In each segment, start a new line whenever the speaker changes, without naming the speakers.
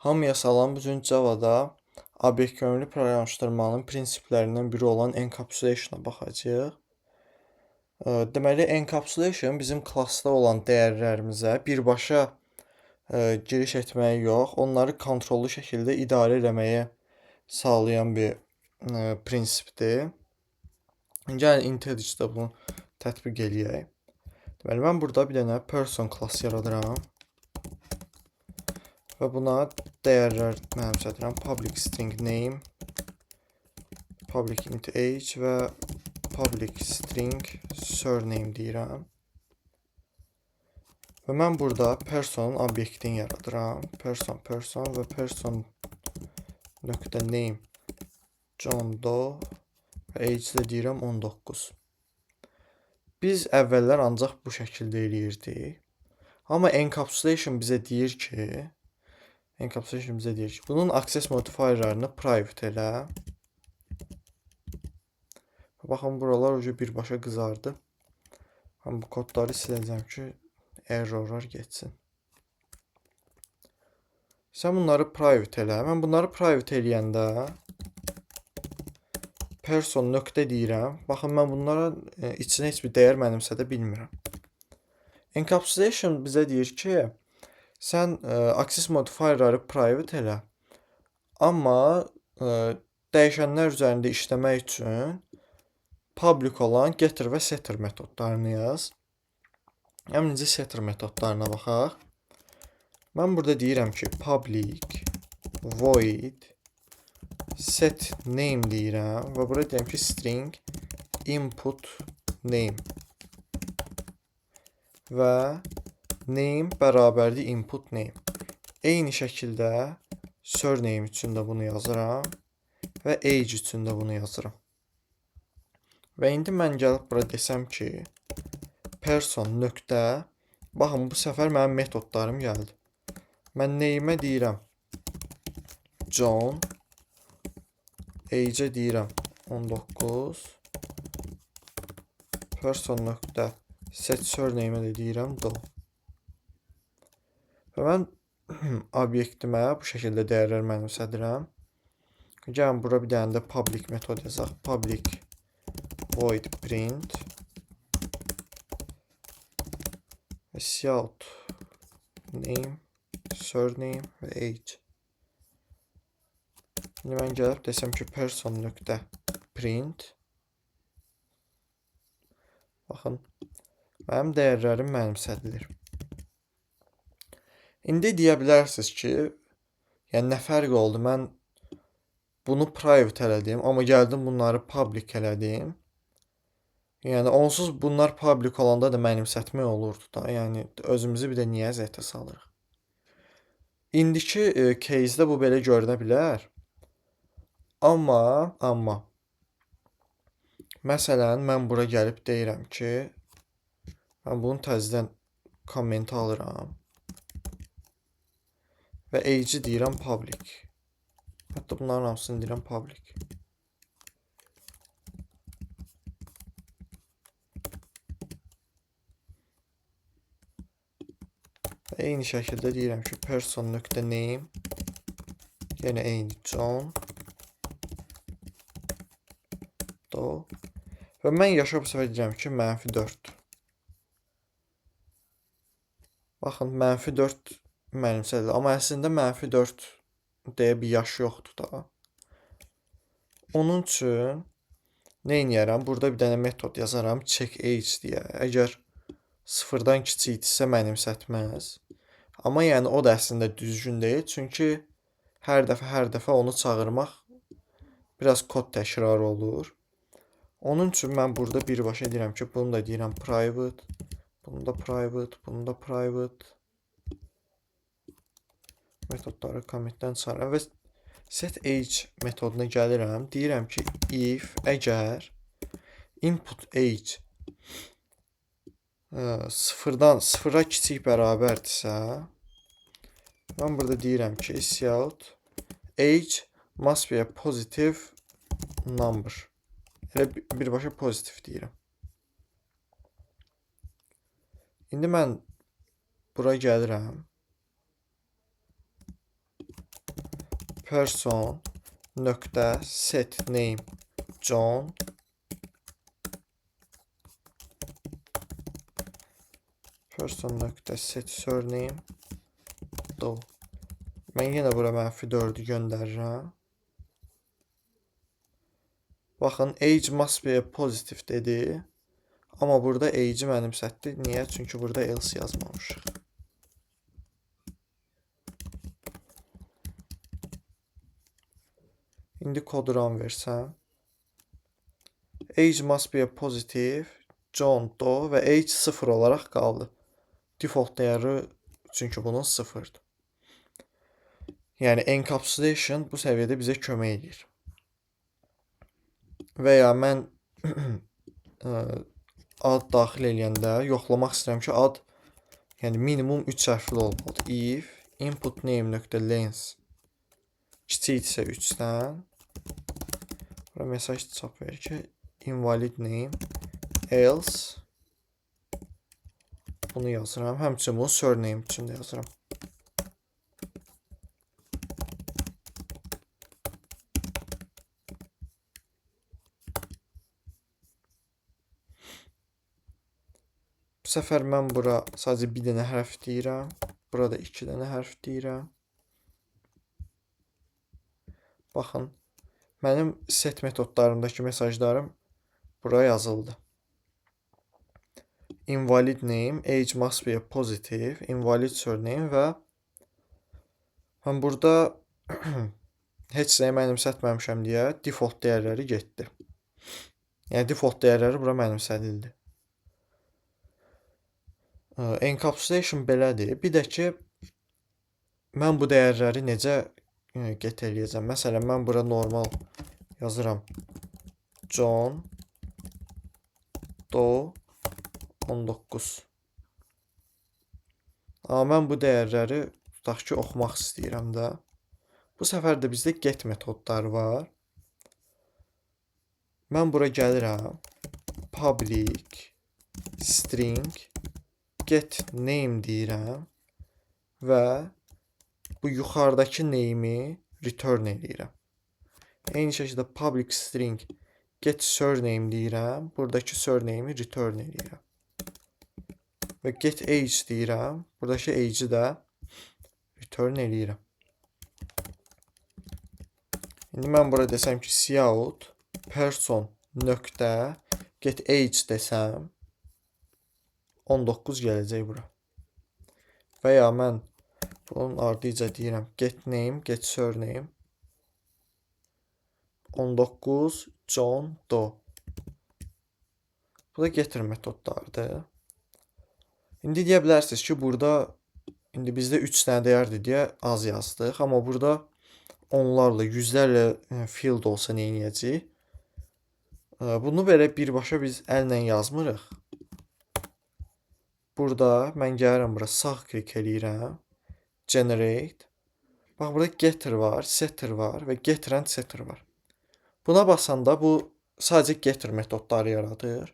Hamıya salam. Bu gün Java'da obyekt yönlü proqramlaşdırmanın prinsiplərindən biri olan encapsulation-a baxacağıq. Deməli, encapsulation bizim klassda olan dəyərlərimizə birbaşa giriş etməyə yox, onları kontrollu şəkildə idarə etməyə sağlayan bir prinsipdir. Gəlin IntelliJ-də bunu tətbiq eləyək. Deməli, mən burada bir dənə person klass yaradıram. Və buna dəyərlər mənimsədirəm. Public string name, public int age və public string surname deyirəm. Və mən burada personun obyektini yaradıram. Person və person nöqtə name John Doe və age də deyirəm 19. Biz əvvəllər ancaq bu şəkildə eləyirdik. Amma encapsulation bizə deyir ki, bunun access modifierlarını private elə. Baxın, buralar birbaşa qızardı. Mən bu kodları siləcəm ki, errorlar getsin. Sən bunları private elə. Mən bunları private eləyəndə person nöqtə deyirəm. Baxın, mən bunlara içinə heç bir dəyər mənimsədə bilmirəm. Encapsulation bizə deyir ki, sən access modifierları private elə, amma dəyişənlər üzərində işləmək üçün public olan getter və setter metodlarını yaz. Əmnicə setter metodlarına baxaq. Mən burada deyirəm ki, public void set name deyirəm və burada deyirəm ki, string input name və name bərabərdir input name. Eyni şəkildə surname üçün də bunu yazıram və age üçün də bunu yazıram. Və indi mən gəlib bura desəm ki, person nöqtə, baxın, bu səfər mənim metodlarım gəldi. Mən name'ə deyirəm John, age-ə deyirəm 19, person nöqtə set surname'ə də deyirəm Doe. Və mən obyektimə bu şəkildə dəyərlər mənimsədirəm. Gəlin, bura bir dənə də public metod yazaq. Public void print və cout name, surname və age. Şimdi mən gəlib desəm ki, person nöqtə print. Baxın, mənim dəyərlərim mənimsədilir. İndi deyə bilərsiniz ki, yəni nə fərq oldu? Mən bunu private elədim, amma gəldim bunları public elədim. Yəni onsuz bunlar public olanda da mənimsətmək olurdu da. Yəni özümüzü bir də niyə əziyyətə salırıq? İndiki case-də bu belə görünə bilər. Amma məsələn, mən bura gəlib deyirəm ki, mən bunu təzədən komment alıram və age-i deyirəm public. Hətta bunların hamısını deyirəm public. Və eyni şəkildə deyirəm ki, person nöqtə name, yenə eyni John, Doe. Və mən yaşa bu səfər deyirəm ki, -4. Baxın, -4 mənimsədir. Amma əslində -4 deyə bir yaş yoxdur da. Onun üçün nə edərəm? Burada bir dənə metod yazaram. Check age deyə. Əgər 0-dan kiçikdirsə mənimsətməz. Amma yəni o da əslində düzgün deyil. Çünki hər dəfə onu çağırmaq biraz kod təkrarı olur. Onun üçün mən burada birbaşa deyirəm ki, bunu da deyirəm private, bunu da private, bunu da private. Metodları kommentdən çıxarıram və set age metoduna gəlirəm. Deyirəm ki, if əgər input age 0-a kiçik bərabərdirsə, mən burada deyirəm ki, cout age must be a positive number. Elə birbaşa pozitiv deyirəm. İndi mən bura gəlirəm. person nöqtə set name John person nöqtə set surname Doe. Mən yenə bura -4'ü göndərirəm. Baxın, age must be positive dedi. Amma burada age'i mənimsətdi. Niyə? Çünki burada else yazmamışıq. İndi kodu run versəm. Age must be positive. John Doe və age 0 olaraq qaldı. Default dəyəri çünki bunun 0'dır. Yəni encapsulation bu səviyyədə bizə kömək edir. Və ya mən ad daxil eləyəndə yoxlamaq istəyirəm ki, ad yəni minimum 3 hərfli olmalıdır. If input name.length kiçikdirsə 3-dən bura mesaj çap verir ki, invalid name else bunu yazıram. Həmçinin bunu surname üçün də yazıram. Bu səfər mən bura sadəcə bir dənə hərf deyirəm. Burada 2 dənə hərf deyirəm. Baxın, mənim set metodlarımdakı mesajlarım bura yazıldı. Invalid name, age must be positive, invalid surname və mən burada heç nəyə mənimsətməmişəm deyə default dəyərləri getdi. Yəni default dəyərləri bura mənimsədildi. Encapsulation belədir. Bir də ki, mən bu dəyərləri necə get eləyəcəm? Məsələn, mən bura normal yazıram. John Doe 19. Amma mən bu dəyərləri tutaq ki, oxumaq istəyirəm də. Bu səfər də bizdə get metodları var. Mən bura gəlirəm. Public string get name deyirəm və bu yuxarıdakı name'i return eləyirəm. Eyni şəkildə public string get surname deyirəm. Buradakı surname'i return eləyirəm. Və get age deyirəm. Buradakı age'i də return eləyirəm. İndi mən bura desəm ki, cout person nöqtə get age desəm 19 gələcək bura. Və ya mən bunun ardıca deyirəm get name, get surname 19 John Doe. Bu da getir metodlardır. İndi deyə bilərsiniz ki, burada indi bizdə 3 dənə dəyərdir deyə az yazdıq. Amma burada onlarla, yüzlərlə field olsa nə edəcəyik? Bunu belə birbaşa biz əllə yazmırıq. Burada mən gəlirəm bura, sağ klik eləyirəm. Generate. Bax, burada getter var, setter var və getter and setter var. Buna basanda bu sadəcə getter metodları yaradır.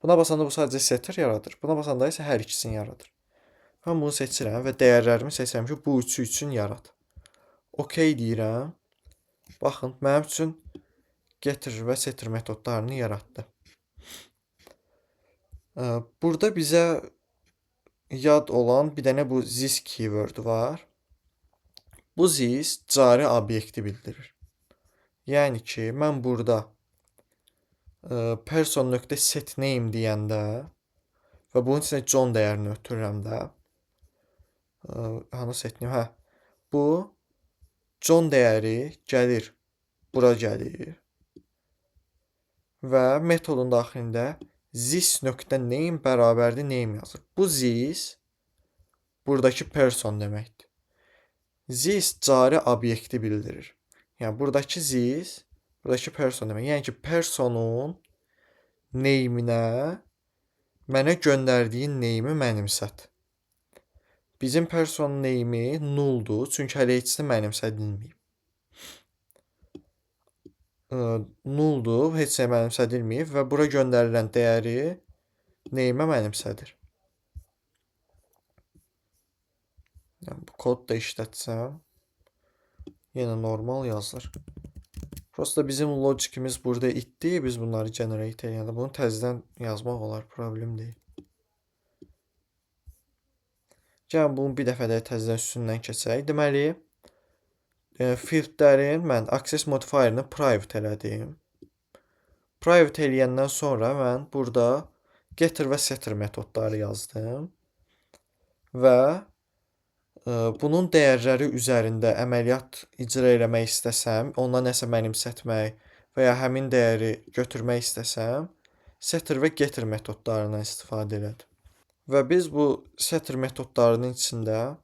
Buna basanda bu sadəcə setter yaradır. Buna basanda isə hər ikisini yaradır. Mən bunu seçirəm və dəyərlərimi seçirəm ki, bu üçü üçün yarad. OK deyirəm. Baxın, mənim üçün getter və setter metodlarını yaratdı. Burada bizə yad olan bir dənə bu this keyword var. Bu this cari obyekti bildirir. Yəni ki, mən burada person.set name deyəndə və bunun içində John dəyərini ötürürəm də. Hanı set name? Hə. Bu John dəyəri gəlir, bura gəlir. Və metodun daxilində this.name bərabərdir name yazır. Bu this buradakı person deməkdir. This cari obyekti bildirir. Yəni buradakı this buradakı person demək. Yəni ki, personun name'inə mənə göndərdiyi name'i mənimsət. Bizim person name'i nulldur, çünki hələ heç nə mənimsədilməyib. Nulldur, heç nə mənimsədilməyib və bura göndərilən dəyəri name'ə mənimsədir. Yəni, bu kod da işlətsəm. Yenə normal yazılır. Prosta bizim logikimiz burada itdi. Biz bunları generate edəndə bunu təzədən yazmaq olar, problem deyil. Gəlin bunu bir dəfə də təzədən üstündən keçək. Deməli, fieldlərin mən access modifierini private elədim. Private eləyəndən sonra mən burada getter və setter metodları yazdım. Və bunun dəyərləri üzərində əməliyyat icra eləmək istəsəm, ondan nəsə mənimsətmək və ya həmin dəyəri götürmək istəsəm, setter və getter metodlarından istifadə elədim. Və biz bu setter metodlarının içində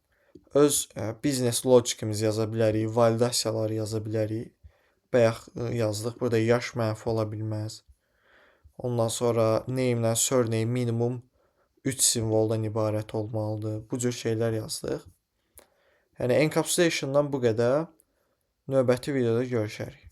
öz business logikimizi yaza bilərik, validasiyaları yaza bilərik. Bayaq yazdıq, burada yaş mənfi ola bilməz. Ondan sonra name-lə surname minimum 3 simvoldan ibarət olmalıdır. Bu cür şeylər yazdıq. Yəni encapsulation-dan bu qədər. Növbəti videoda görüşərik.